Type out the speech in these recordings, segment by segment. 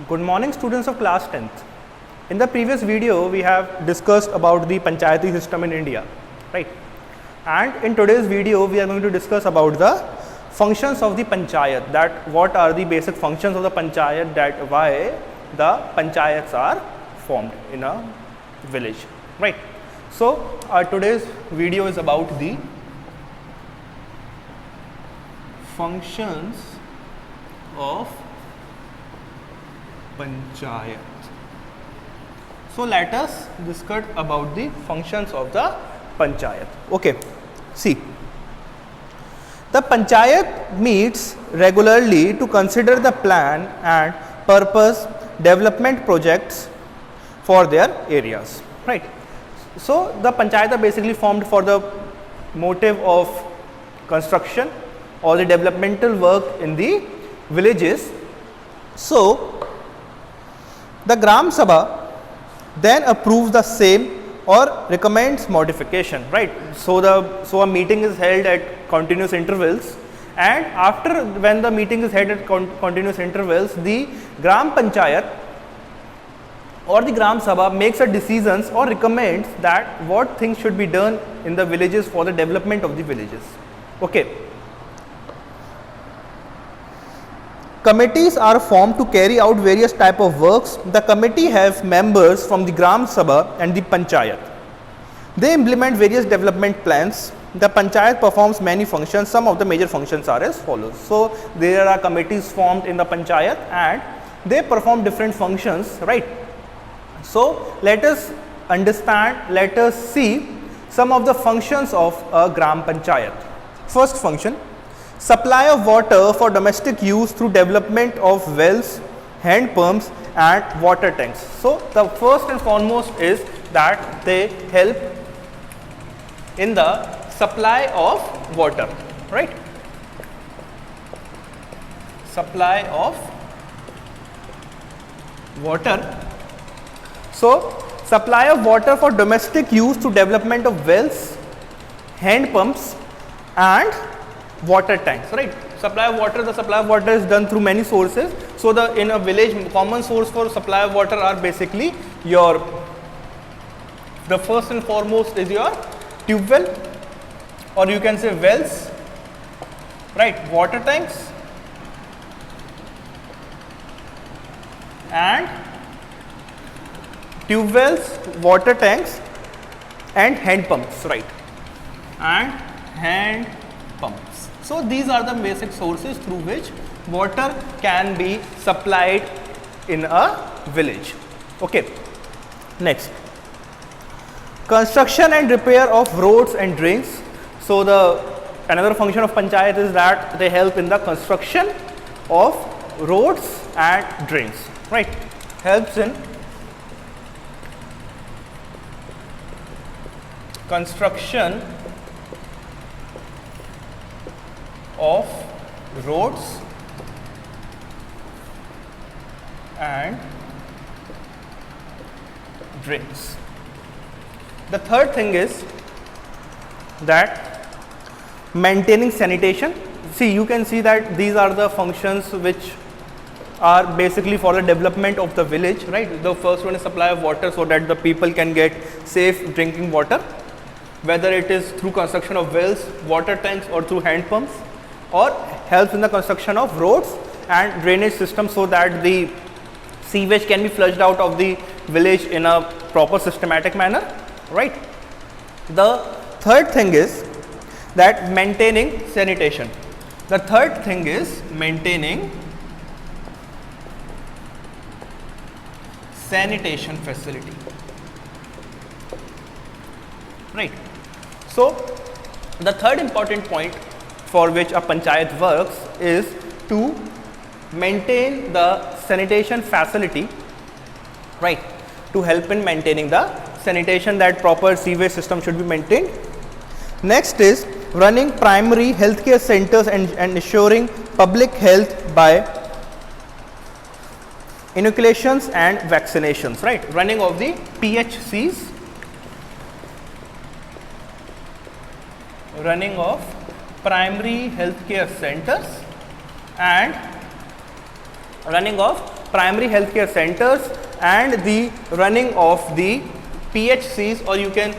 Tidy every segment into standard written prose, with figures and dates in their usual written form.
Good morning, students of class 10th. In the previous video, we have discussed about the panchayati system in India, right? And in today's video, we are going to discuss about the functions of the panchayat, that what are the basic functions of the panchayat, that why the panchayats are formed in a village, right? So, today's video is about the functions of panchayat. So let us discuss about the functions of the panchayat. Okay, see, the panchayat meets regularly to consider the plan and purpose development projects for their areas, right? So the panchayat are basically formed for the motive of construction or the developmental work in the villages. So the Gram Sabha then approves the same or recommends modification, right? So a meeting is held at continuous intervals, and after when the meeting is held at continuous intervals, the Gram Panchayat or the Gram Sabha makes a decisions or recommends that what things should be done in the villages for the development of the villages. Okay. Committees are formed to carry out various type of works. The committee have members from the Gram Sabha and the Panchayat. They implement various development plans. The Panchayat performs many functions. Some of the major functions are as follows. So there are committees formed in the Panchayat and they perform different functions, right? So let us understand, let us see some of the functions of a Gram Panchayat. First function, supply of water for domestic use through development of wells, hand pumps and water tanks. So the first and foremost is that they help in the supply of water, right? Supply of water. So supply of water for domestic use through development of wells, hand pumps and water tanks, right? Supply of water, the supply of water is done through many sources. So in a village, common source for supply of water are basically the first and foremost is your tube well, or you can say wells, right? Water tanks and tube wells, water tanks and hand pumps, right? And hand pumps. So these are the basic sources through which water can be supplied in a village. Okay. Next, construction and repair of roads and drains. So another function of panchayat is that they help in the construction of roads and drains, right? Helps in construction of roads and drains. The third thing is that maintaining sanitation. See, you can see that these are the functions which are basically for the development of the village, right? The first one is supply of water so that the people can get safe drinking water, whether it is through construction of wells, water tanks or through hand pumps, or helps in the construction of roads and drainage system so that the sewage can be flushed out of the village in a proper systematic manner, right? The third thing is that maintaining sanitation. The third thing is maintaining sanitation facility, right? So the third important point for which a panchayat works is to maintain the sanitation facility, right? To help in maintaining the sanitation, that proper sewage system should be maintained. Next is running primary healthcare centers and ensuring public health by inoculations and vaccinations, right? Running of the PHCs, running of primary healthcare centers and running of primary healthcare centers and the running of the PHCs, or you can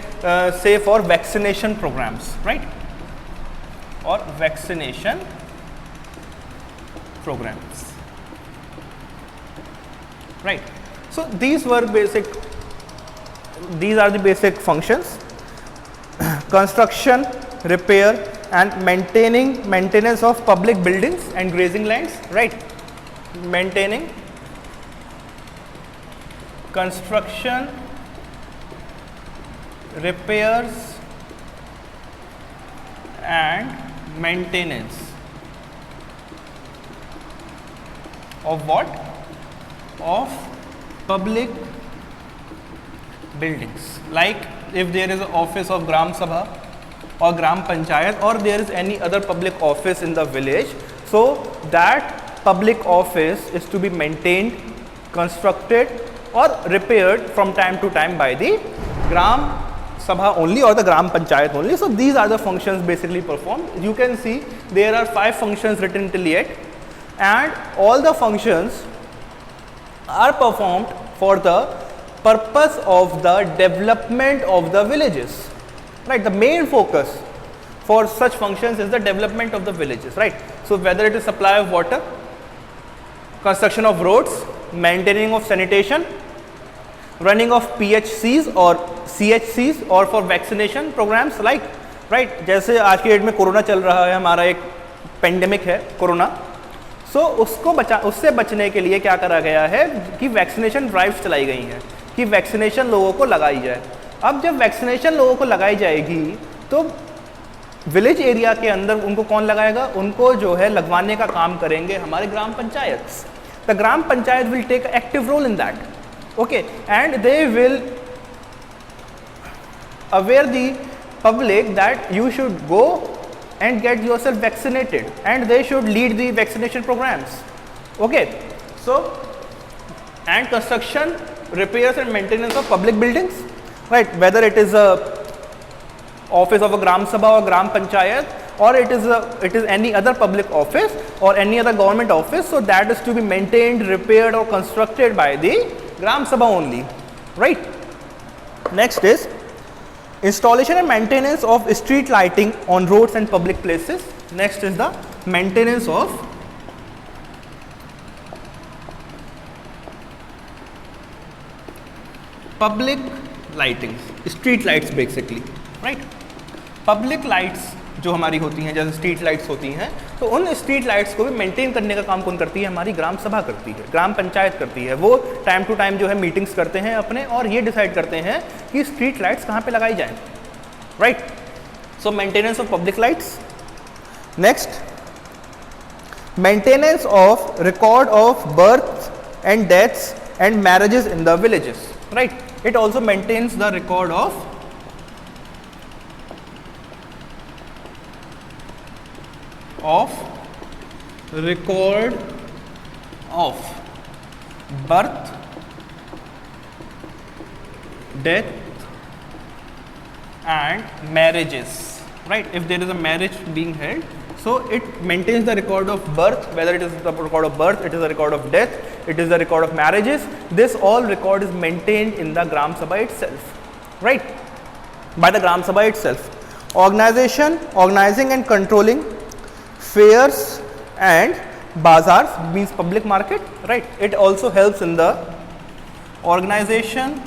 say for vaccination programs, right? Or vaccination programs, right? So these are the basic functions: construction, repair and maintenance of public buildings and grazing lands, right? Maintaining, construction, repairs and maintenance of what? Of public buildings. Like if there is an office of Gram Sabha or Gram Panchayat, or there is any other public office in the village, so that public office is to be maintained, constructed or repaired from time to time by the Gram Sabha only or the Gram Panchayat only. So these are the functions basically performed. You can see there are 5 functions written till yet, and all the functions are performed for the purpose of the development of the villages, right? The main focus for such functions is the development of the villages, right? So whether it is supply of water, construction of roads, maintaining of sanitation, running of PHCs or CHCs, और for vaccination programs, like right, जैसे आज की date में corona चल रहा है, हमारा एक पेंडेमिक है कोरोना, सो उससे बचने के लिए क्या करा गया है कि वैक्सीनेशन ड्राइव्स चलाई गई हैं कि वैक्सीनेशन लोगों को लगाई जाए. अब जब वैक्सीनेशन लोगों को लगाई जाएगी तो विलेज एरिया के अंदर उनको कौन लगाएगा? उनको जो है लगवाने का काम करेंगे हमारे gram panchayat. The gram panchayat will take active role in that, okay, and they will aware the public that you should go and get yourself vaccinated, and they should lead the vaccination programs, okay. So and construction, repairs and maintenance of public buildings, right, whether it is a office of a Gram Sabha or Gram Panchayat, or it is any other public office or any other government office, so that is to be maintained, repaired or constructed by the Gram Sabha only, right. Next is installation and maintenance of street lighting on roads and public places. Next is the maintenance of public lightings, street lights basically, right. Public lights जो हमारी होती हैं, जैसे street lights होती हैं, तो उन street lights को भी मेंटेन करने का काम कौन करती है? हमारी ग्राम सभा करती है, ग्राम पंचायत करती है. वो टाइम टू टाइम जो है मीटिंग्स करते हैं अपने, और ये डिसाइड करते हैं कि स्ट्रीट लाइट्स कहाँ पे लगाई जाएं, right. So maintenance of public lights. Next, maintenance of record of birth and deaths and marriages in the villages, right. It also maintains the record of record of birth, death and marriages, right. If there is a marriage being held, so it maintains the record of birth, whether it is the record of birth, it is the record of death, it is the record of marriages. This all record is maintained in the Gram Sabha itself, right, by the Gram Sabha itself. Organizing and controlling fairs and bazaars, means public market, right. It also helps in the organization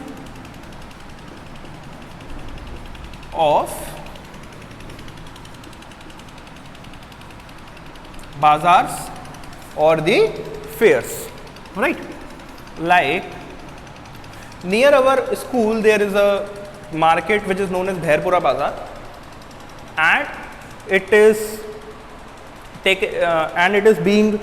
of bazaars or the fairs, right. Like near our school there is a market which is known as Bhairpura Bazaar, and it is being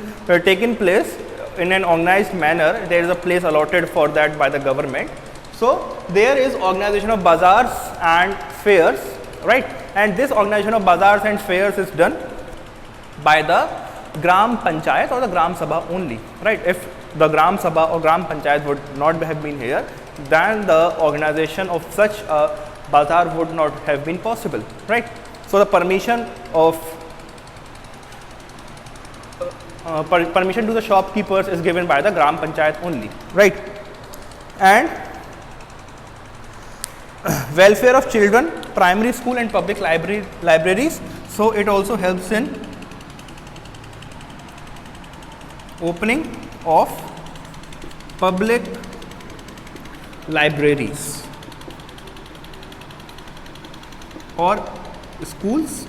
taken place in an organized manner. There is a place allotted for that by the government. So there is organization of bazaars and fairs, right, and this organization of bazaars and fairs is done by the Gram Panchayat or the Gram Sabha only, right. If the Gram Sabha or Gram Panchayat would not have been here, then the organization of such a bazaar would not have been possible, right. So the permission of permission to the shopkeepers is given by the Gram Panchayat only, right? And welfare of children, primary school and public libraries. So it also helps in opening of public libraries or schools,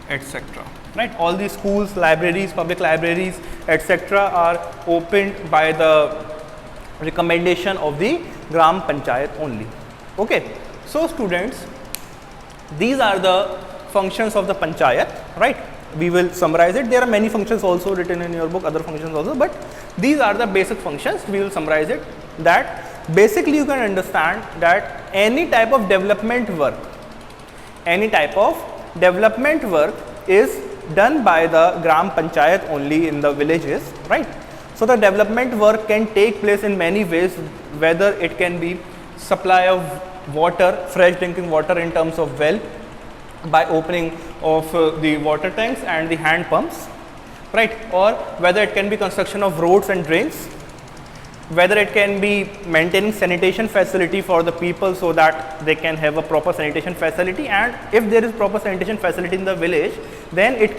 etc. Right? All these schools, libraries, public libraries, etc. are opened by the recommendation of the Gram Panchayat only. Okay. So students, these are the functions of the Panchayat, right? We will summarize it. There are many functions also written in your book, other functions also, but these are the basic functions. We will summarize it. That basically you can understand that any type of development work is done by the Gram Panchayat only in the villages, right? So the development work can take place in many ways, whether it can be supply of water, fresh drinking water in terms of well, by opening of the water tanks and the hand pumps, right? Or whether it can be construction of roads and drains, whether it can be maintaining sanitation facility for the people so that they can have a proper sanitation facility, and if there is proper sanitation facility in the village, then it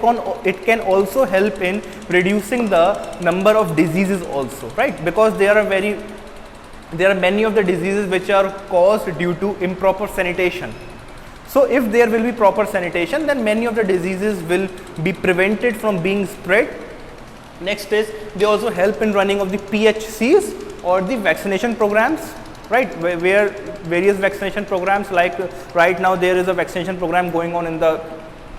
can also help in reducing the number of diseases also, right? Because there are many of the diseases which are caused due to improper sanitation. So if there will be proper sanitation, then many of the diseases will be prevented from being spread. Next is they also help in running of the PHCs or the vaccination programs, right? Where various vaccination programs, like right now there is a vaccination program going on in the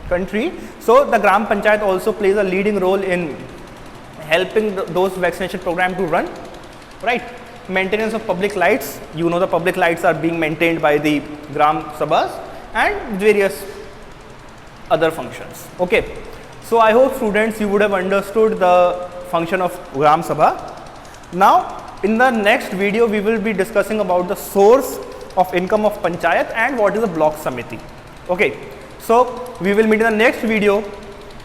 country. So the Gram Panchayat also plays a leading role in helping those vaccination program to run, right? Maintenance of public lights, you know, the public lights are being maintained by the Gram Sabhas, and various other functions. Okay. So I hope students you would have understood the function of Gram Sabha. Now in the next video we will be discussing about the source of income of Panchayat and what is a block samiti. Okay. So we will meet in the next video.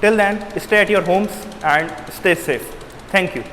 Till then, stay at your homes and stay safe. Thank you.